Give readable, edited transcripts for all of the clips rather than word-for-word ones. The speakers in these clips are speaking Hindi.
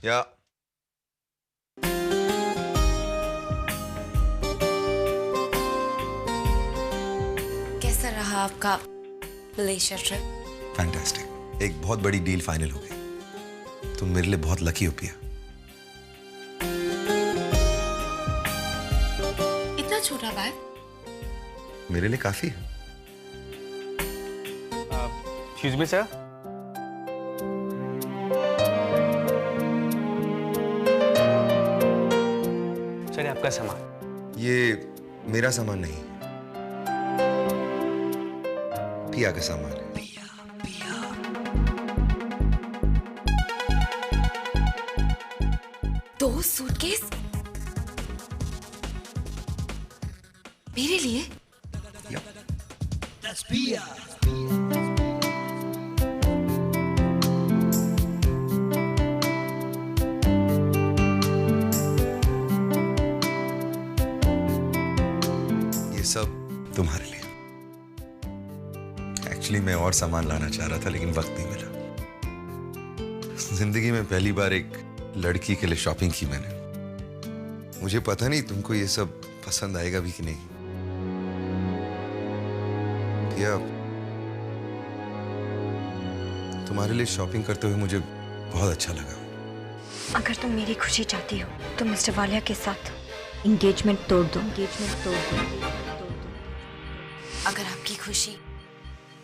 या कैसा रहा आपका मलेशिया ट्रिप? फैंटास्टिक। एक बहुत बड़ी डील फाइनल हो गई। तुम मेरे लिए बहुत लकी हो पिया। इतना छोटा बैग मेरे लिए काफी है। Excuse me sir. सर आपका सामान। ये मेरा सामान नहीं, पिया का सामान है। दो सूटकेस मेरे लिए? ये सब तुम्हारे लिए। एक्चुअली मैं और सामान लाना चाह रहा था लेकिन वक्त नहीं मिला। जिंदगी में पहली बार एक लड़की के लिए शॉपिंग की मैंने। मुझे पता नहीं तुमको ये सब पसंद आएगा भी कि नहीं। या तुम्हारे लिए शॉपिंग करते हुए मुझे बहुत अच्छा लगा। अगर तुम मेरी खुशी चाहती हो तो मिस्टर वालिया के साथ एंगेजमेंट तोड़ दो। अगर आपकी खुशी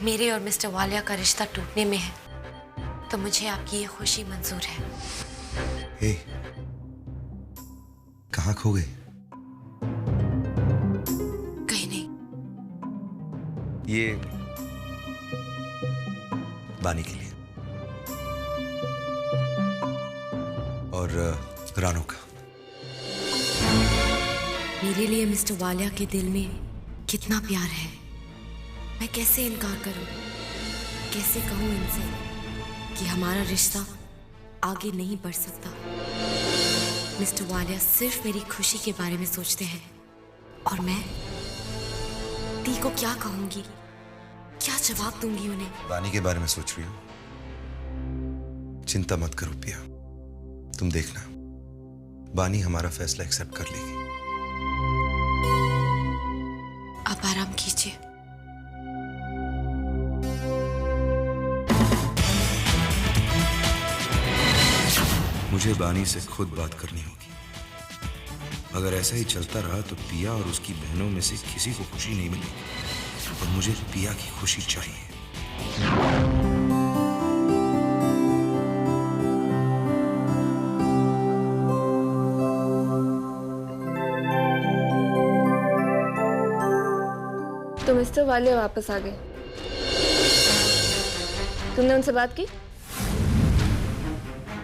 मेरे और मिस्टर वालिया का रिश्ता टूटने में है तो मुझे आपकी ये खुशी मंजूर है। हे, कहाँ खो गए? कहीं नहीं। ये बानी के लिए और रानू का। मेरे लिए मिस्टर वालिया के दिल में कितना प्यार है, मैं कैसे इनकार करूं? कैसे कहूं इनसे कि हमारा रिश्ता आगे नहीं बढ़ सकता? मिस्टर वालिया सिर्फ मेरी खुशी के बारे में सोचते हैं और मैं दी को क्या कहूंगी, क्या जवाब दूंगी उन्हें? बानी के बारे में सोच रही हो? चिंता मत करो पिया, तुम देखना बानी हमारा फैसला एक्सेप्ट कर लेगी। आप आराम कीजिए। मुझे बानी से खुद बात करनी होगी। अगर ऐसा ही चलता रहा तो पिया और उसकी बहनों में से किसी को खुशी नहीं मिलेगी और मुझे पिया की खुशी चाहिए। तो मिस्टर वालिया वापस आ गए। तुमने उनसे बात की?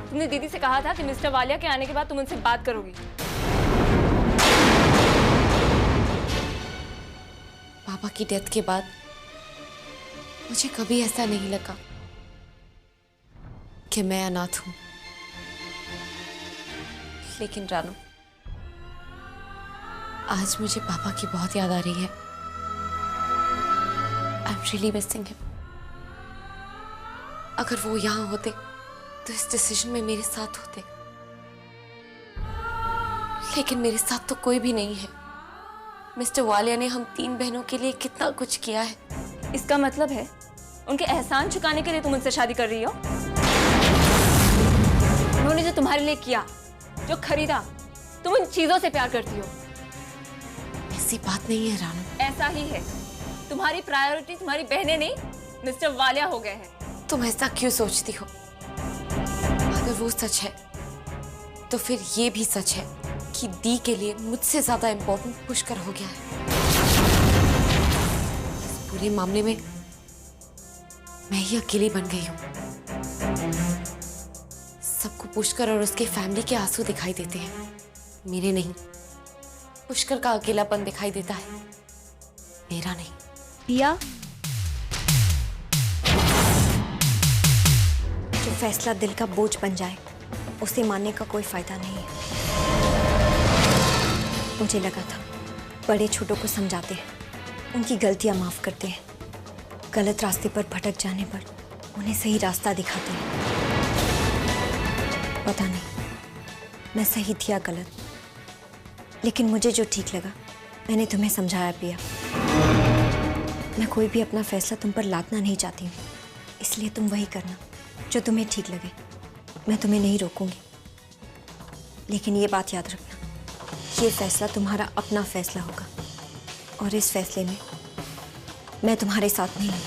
तुमने दीदी से कहा था कि मिस्टर वालिया के आने के बाद तुम उनसे बात करोगी। पापा की डेथ के बाद मुझे कभी ऐसा नहीं लगा कि मैं अनाथ हूं। लेकिन रानू, आज मुझे पापा की बहुत याद आ रही है। I am really missing him. अगर वो यहां होते तो इस डिसीजन में मेरे साथ होते, लेकिन मेरे साथ तो कोई भी नहीं है। मिस्टर वालिया ने हम तीन बहनों के लिए कितना कुछ किया है। इसका मतलब है उनके एहसान चुकाने के लिए तुम उनसे शादी कर रही हो? उन्होंने जो तुम्हारे लिए किया, जो खरीदा, तुम उन चीजों से प्यार करती हो। ऐसी बात नहीं है रानू। ऐसा ही है। तुम्हारी प्रायोरिटी तुम्हारी बहनें नहीं, मिस्टर वालिया हो गए हैं। तुम ऐसा क्यों सोचती हो? अगर वो सच है तो फिर ये भी सच है कि दी के लिए मुझसे ज्यादा इंपॉर्टेंट पुष्कर हो गया है। इस पूरे मामले में मैं ही अकेली बन गई हूं। सबको पुष्कर और उसके फैमिली के आंसू दिखाई देते हैं, मेरे नहीं। पुष्कर का अकेलापन दिखाई देता है, मेरा नहीं। पिया, जो फैसला दिल का बोझ बन जाए उसे मानने का कोई फायदा नहीं है। मुझे लगा था बड़े छोटों को समझाते हैं, उनकी गलतियां माफ करते हैं, गलत रास्ते पर भटक जाने पर उन्हें सही रास्ता दिखाते हैं। पता नहीं मैं सही थी या गलत, लेकिन मुझे जो ठीक लगा मैंने तुम्हें समझाया पिया। मैं कोई भी अपना फैसला तुम पर लादना नहीं चाहती हूँ, इसलिए तुम वही करना जो तुम्हें ठीक लगे। मैं तुम्हें नहीं रोकूंगी, लेकिन ये बात याद रखना, ये फैसला तुम्हारा अपना फैसला होगा और इस फैसले में मैं तुम्हारे साथ नहीं हूँ।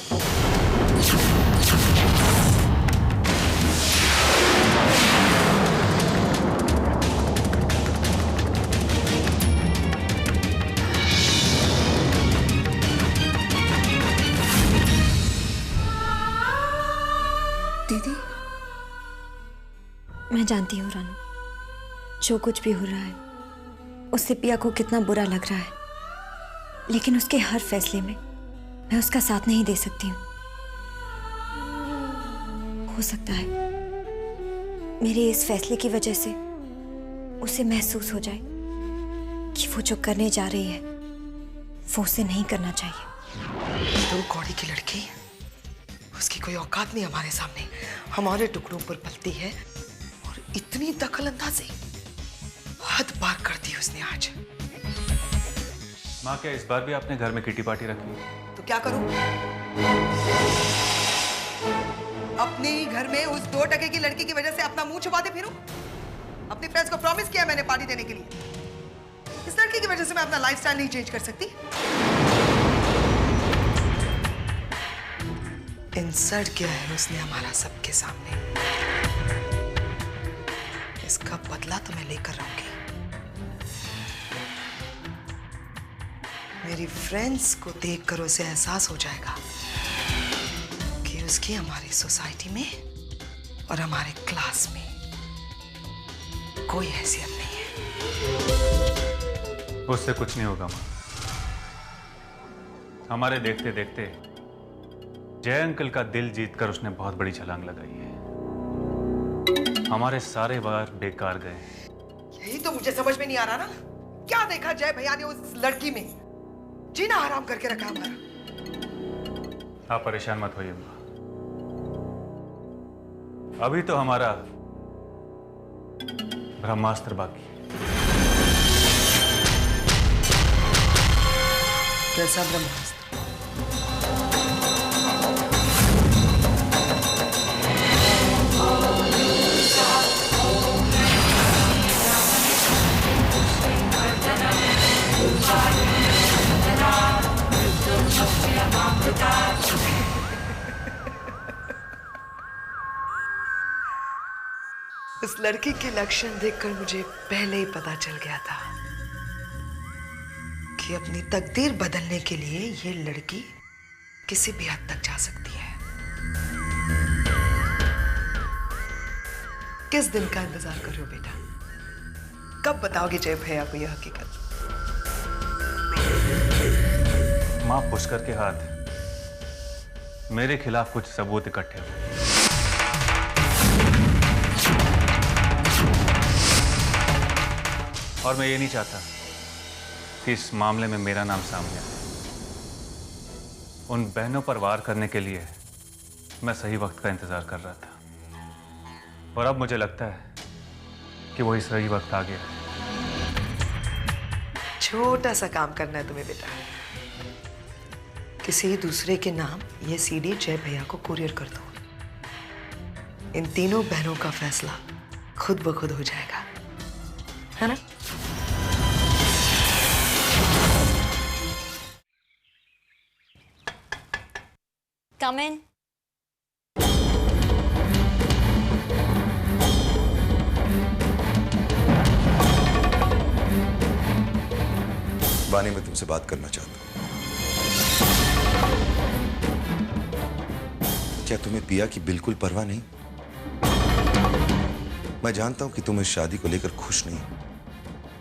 दीदी, मैं जानती हूँ रानू, जो कुछ भी हो रहा है उससे पिया को कितना बुरा लग रहा है, लेकिन उसके हर फैसले में मैं उसका साथ नहीं दे सकती हूँ। हो सकता है मेरे इस फैसले की वजह से उसे महसूस हो जाए कि वो जो करने जा रही है वो उसे नहीं करना चाहिए। तुम कौड़ी की लड़की, उसकी कोई औकात नहीं हमारे सामने, हमारे टुकड़ों पर पलती है और इतनी दखल अंदाजी, हद पार कर दी उसने आज। माँ, क्या इस बार भी आपने घर में किटी पार्टी रखी? तो क्या करूं? अपने ही घर में उस 2 टके की लड़की की वजह से अपना मुंह छुपाते फिरूं? अपने फ्रेंड्स को प्रॉमिस किया मैंने पार्टी देने के लिए। इस लड़की की वजह से मैं अपना लाइफस्टाइल नहीं चेंज कर सकती। इंसल्ट किया है उसने हमारा सबके सामने। इसका बदला तो मैं लेकर रहूंगी। मेरी फ्रेंड्स को देखकर उसे एहसास हो जाएगा कि उसकी हमारी सोसाइटी में और हमारे क्लास में कोई हैसियत नहीं है। उससे कुछ नहीं होगा माँ। हमारे देखते देखते जय अंकल का दिल जीतकर उसने बहुत बड़ी छलांग लगाई है। हमारे सारे वार बेकार गए। यही तो मुझे समझ में नहीं आ रहा ना, क्या देखा जय भैया ने उस लड़की में? जीना हराम करके रखा हमारा। आप परेशान मत होइए माँ, अभी तो हमारा ब्रह्मास्त्र बाकी है। कैसा ब्रह्मास्त्र? उस लड़की के लक्षण देखकर मुझे पहले ही पता चल गया था कि अपनी तकदीर बदलने के लिए ये लड़की किसी भी हद तक जा सकती है। किस दिन का इंतजार कर रहे हो बेटा? कब बताओगे जय भैया को यह हकीकत? मां, पुष्कर के हाथ मेरे खिलाफ कुछ सबूत इकट्ठे हुए। और मैं ये नहीं चाहता कि इस मामले में मेरा नाम सामने आए। उन बहनों पर वार करने के लिए मैं सही वक्त का इंतजार कर रहा था, और अब मुझे लगता है कि वही सही वक्त आ गया। छोटा सा काम करना है तुम्हें बेटा। किसी दूसरे के नाम ये सीडी जय भैया को कुरियर कर दो। इन तीनों बहनों का फैसला खुद ब खुद हो जाएगा, है ना? Come in. बानी, मैं तुमसे बात करना चाहता हूं। क्या तुम्हें पिया की बिल्कुल परवाह नहीं? मैं जानता हूं कि तुम इस शादी को लेकर खुश नहीं,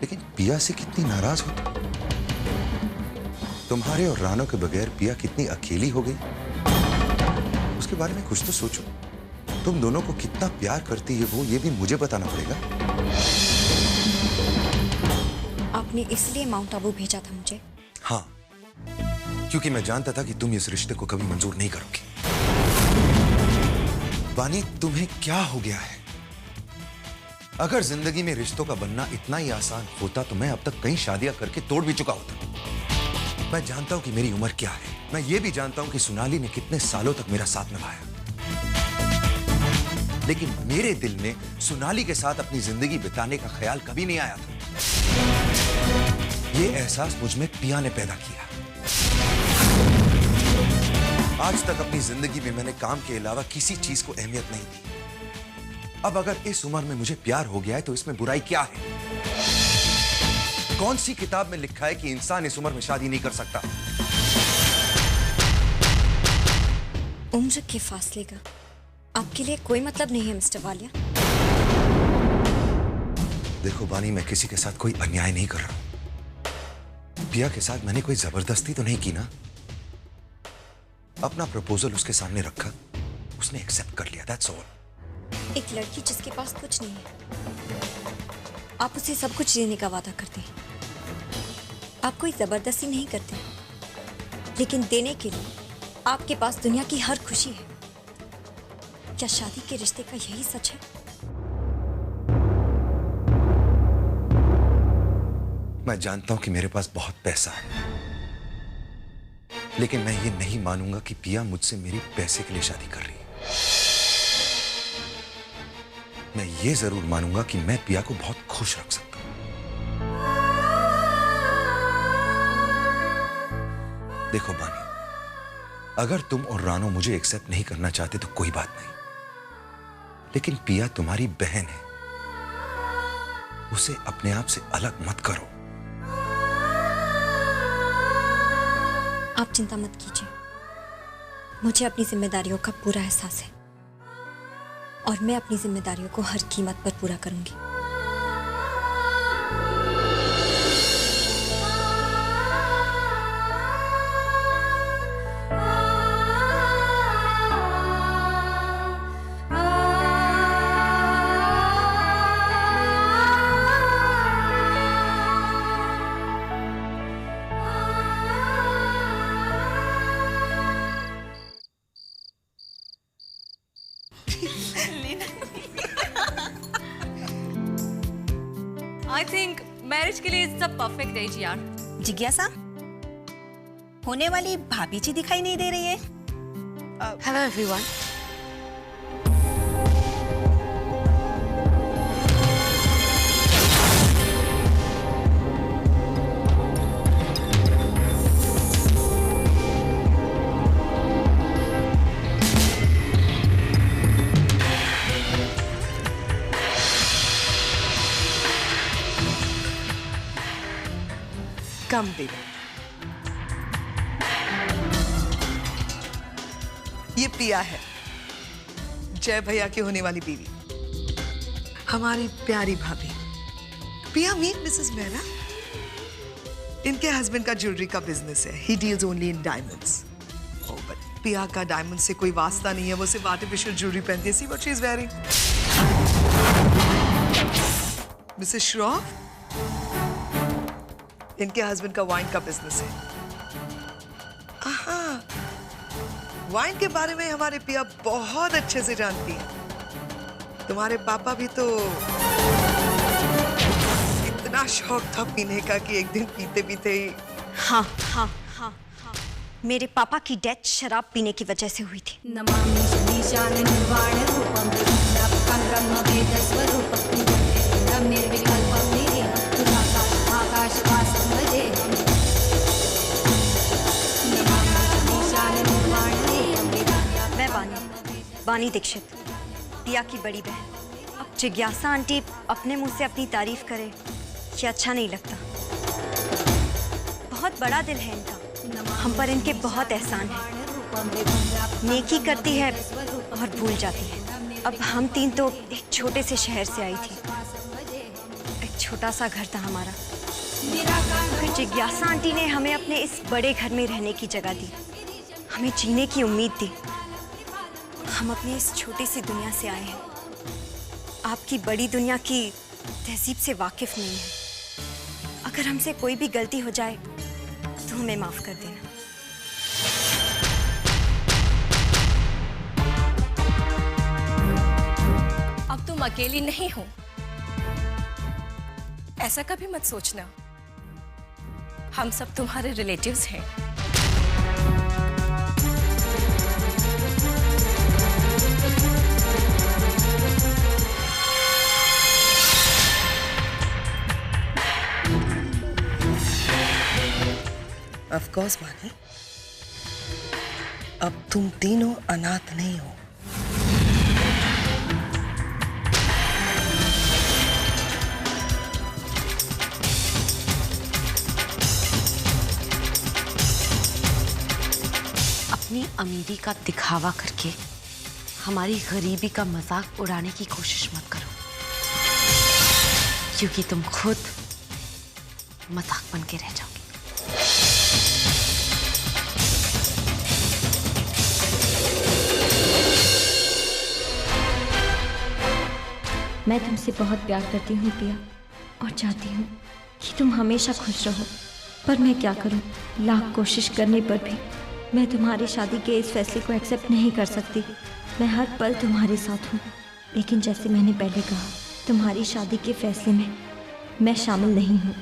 लेकिन पिया से कितनी नाराज हो तुम। तुम्हारे और रानो के बगैर पिया कितनी अकेली हो गई, उसके बारे में कुछ तो सोचो। तुम दोनों को कितना प्यार करती है वो, ये भी मुझे बताना पड़ेगा। आपने इसलिए माउंट आबू भेजा था मुझे? हाँ, क्योंकि मैं जानता था कि तुम इस रिश्ते को कभी मंजूर नहीं करोगी। बानी, तुम्हें क्या हो गया है? अगर जिंदगी में रिश्तों का बनना इतना ही आसान होता तो मैं अब तक कई शादियां करके तोड़ भी चुका होता। मैं जानता हूं कि मेरी उम्र क्या है। मैं ये भी जानता हूं कि सोनाली ने कितने सालों तक मेरा साथ निभाया, लेकिन मेरे दिल में सोनाली के साथ अपनी जिंदगी बिताने का ख्याल कभी नहीं आया था। ये एहसास मुझ में पिया ने पैदा किया। आज तक अपनी जिंदगी में मैंने काम के अलावा किसी चीज को अहमियत नहीं दी। अब अगर इस उम्र में मुझे प्यार हो गया है तो इसमें बुराई क्या है? कौन सी किताब में लिखा है कि इंसान इस उम्र में शादी नहीं कर सकता? उम्र के फासले का आपके लिए कोई मतलब नहीं है मिस्टर वालिया। देखो बानी, मैं किसी के साथ कोई अन्याय नहीं कर रहा हूं। पिया के साथ मैंने कोई जबरदस्ती तो नहीं की ना। अपना प्रपोजल उसके सामने रखा, उसने एक्सेप्ट कर लिया, दैट्स ऑल। एक लड़की जिसके पास कुछ नहीं है, आप उसे सब कुछ देने का वादा करते हैं। आप कोई जबरदस्ती नहीं करते, लेकिन देने के लिए आपके पास दुनिया की हर खुशी है। क्या शादी के रिश्ते का यही सच है? मैं जानता हूं कि मेरे पास बहुत पैसा है, लेकिन मैं ये नहीं मानूंगा कि पिया मुझसे मेरी पैसे के लिए शादी कर रही है। मैं ये जरूर मानूंगा कि मैं पिया को बहुत खुश रख सकता हूं। देखो बानी, अगर तुम और रानो मुझे एक्सेप्ट नहीं करना चाहते तो कोई बात नहीं, लेकिन पिया तुम्हारी बहन है, उसे अपने आप से अलग मत करो। आप चिंता मत कीजिए, मुझे अपनी जिम्मेदारियों का पूरा एहसास है और मैं अपनी जिम्मेदारियों को हर कीमत पर पूरा करूंगी। आई थिंक मैरिज के लिए इट्स द परफेक्ट एज यार। जिज्ञासा, होने वाली भाभी जी दिखाई नहीं दे रही है। Hello everyone. कम बेबी, ये पिया है, जय भैया की होने वाली बीवी, हमारी प्यारी भाभी। पिया मीट मिसेस मेहरा। इनके हस्बैंड का ज्वेलरी का बिजनेस है। He deals only in diamonds. Oh but पिया का डायमंड से कोई वास्ता नहीं है, वो सिर्फ आर्टिफिशियल ज्वेलरी पहनती है। See what she is wearing. Mrs Shroff, इनके हस्बैंड का वाइन का बिजनेस है। वाइन के बारे में हमारे पिया बहुत अच्छे से जानती है। तुम्हारे पापा भी तो इतना शौक था पीने का कि एक दिन पीते पीते ही। हाँ हाँ हाँ हाँ, मेरे पापा की डेथ शराब पीने की वजह से हुई थी। नमामि शनीशान निर्वाण रूपम विष्णुप्तं ब्रह्मवेदस्वरूपं निर्विकल्पं निरीहं आकाशवासं भजेऽहम्। मैं बानी दीक्षित, पिया की बड़ी बहन। अब जिज्ञासा आंटी अपने मुंह से अपनी तारीफ करे, ये अच्छा नहीं लगता। बहुत बड़ा दिल है इनका, हम पर इनके बहुत एहसान है। नेकी करती है और भूल जाती है। अब हम तीन तो एक छोटे से शहर से आई थी, एक छोटा सा घर था हमारा। फिर जिज्ञासा आंटी ने हमें अपने इस बड़े घर में रहने की जगह दी, हमें जीने की उम्मीद दी। हम अपनी इस छोटी सी दुनिया से आए हैं, आपकी बड़ी दुनिया की तहजीब से वाकिफ नहीं है। अगर हमसे कोई भी गलती हो जाए तो हमें माफ कर देना। अब तुम अकेली नहीं हो। ऐसा कभी मत सोचना, हम सब तुम्हारे रिलेटिव्स हैं। ऑफ कोर्स बानी, अब तुम तीनों अनाथ नहीं हो। अपनी अमीरी का दिखावा करके हमारी गरीबी का मजाक उड़ाने की कोशिश मत करो, क्योंकि तुम खुद मजाक बन के रह जाओगे। मैं तुमसे बहुत प्यार करती हूँ पिया, और चाहती हूँ कि तुम हमेशा खुश रहो। पर मैं क्या करूँ, लाख कोशिश करने पर भी मैं तुम्हारी शादी के इस फैसले को एक्सेप्ट नहीं कर सकती। मैं हर पल तुम्हारे साथ हूँ, लेकिन जैसे मैंने पहले कहा, तुम्हारी शादी के फैसले में मैं शामिल नहीं हूँ।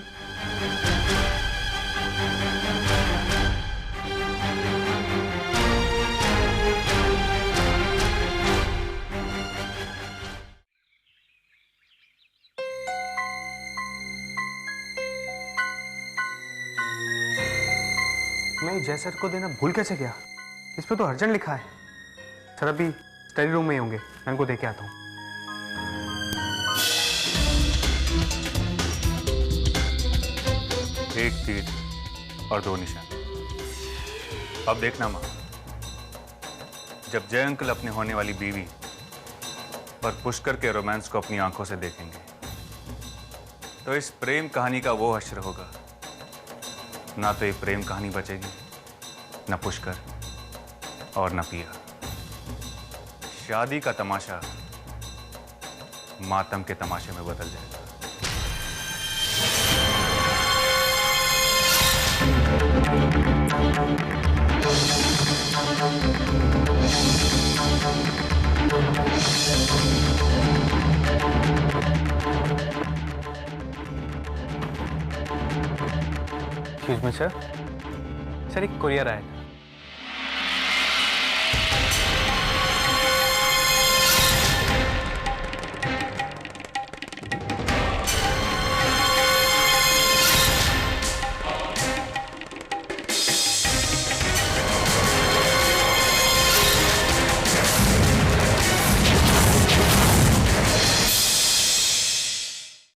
मैं जय सर को देना भूल कैसे गया? इस पे तो अर्जेंट लिखा है। सर अभी स्टडी रूम में ही होंगे, मैं उनको दे के आता हूँ। एक तीर और दो निशान। अब देखना माँ, जब जय अंकल अपने होने वाली बीवी पर पुष्कर के रोमांस को अपनी आंखों से देखेंगे, तो इस प्रेम कहानी का वो हश्र होगा, ना तो ये प्रेम कहानी बचेगी, ना पुष्कर और ना पिया। शादी का तमाशा मातम के तमाशे में बदल जाएगा। एक्सक्यूज मी सर, एक कुरियर आया था।